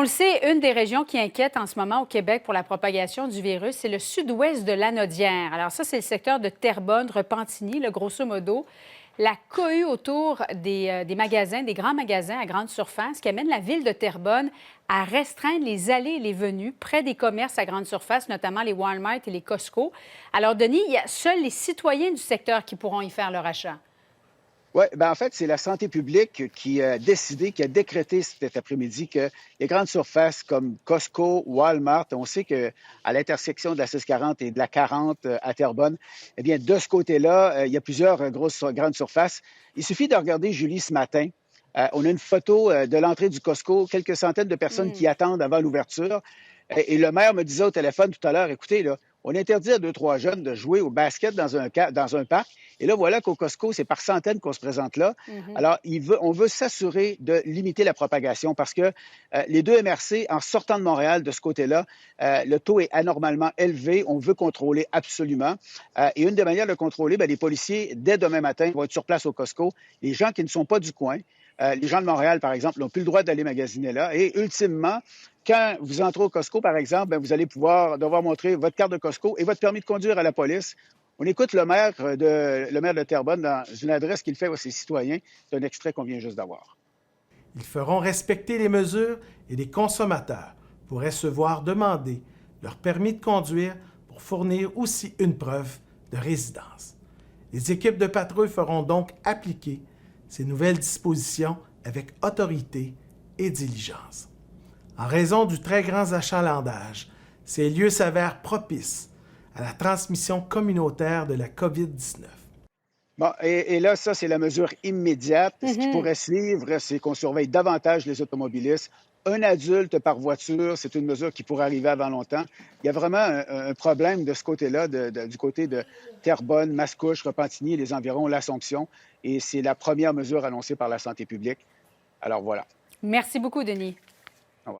le sait, une des régions qui inquiète en ce moment au Québec pour la propagation du virus, c'est le sud-ouest de Lanaudière. Alors ça, c'est le secteur de Terrebonne, Repentigny, là, grosso modo. La cohue autour des magasins, des grands magasins à grande surface qui amène la ville de Terrebonne à restreindre les allées et les venues près des commerces à grande surface, notamment les Walmart et les Costco. Alors, Denis, il y a seuls les citoyens du secteur qui pourront y faire leur achat. Oui, ben en fait, c'est la santé publique qui a décidé, qui a décrété cet après-midi que les grandes surfaces comme Costco, Walmart, on sait qu'à l'intersection de la 640 et de la 40 à Terrebonne, eh bien, de ce côté-là, il y a plusieurs grandes surfaces. Il suffit de regarder, Julie, ce matin. On a une photo de l'entrée du Costco, quelques centaines de personnes qui attendent avant l'ouverture. Et le maire me disait au téléphone tout à l'heure, écoutez, là, on interdit à 2, 3 jeunes de jouer au basket dans un parc. Et là, voilà qu'au Costco, c'est par centaines qu'on se présente là. Alors, on veut s'assurer de limiter la propagation parce que les deux MRC, en sortant de Montréal, de ce côté-là, le taux est anormalement élevé. On veut contrôler absolument. Et une des manières de contrôler, bien, les policiers, dès demain matin, vont être sur place au Costco. Les gens qui ne sont pas du coin, les gens de Montréal, par exemple, n'ont plus le droit d'aller magasiner là. Et ultimement, quand vous entrez au Costco, par exemple, bien, vous allez devoir montrer votre carte de Costco et votre permis de conduire à la police. On écoute le maire de Terrebonne dans une adresse qu'il fait à ses citoyens. C'est un extrait qu'on vient juste d'avoir. Ils feront respecter les mesures et les consommateurs pourraient se voir demander leur permis de conduire pour fournir aussi une preuve de résidence. Les équipes de patrouille feront donc appliquer ces nouvelles dispositions avec autorité et diligence. En raison du très grand achalandage, ces lieux s'avèrent propices à la transmission communautaire de la COVID-19. Bon, et là, ça, c'est la mesure immédiate. Ce qui pourrait suivre, c'est qu'on surveille davantage les automobilistes. Un adulte par voiture, c'est une mesure qui pourrait arriver avant longtemps. Il y a vraiment un problème de ce côté-là, du côté de Terrebonne, Mascouche, Repentigny, les environs, l'Assomption. Et c'est la première mesure annoncée par la santé publique. Alors voilà. Merci beaucoup, Denis.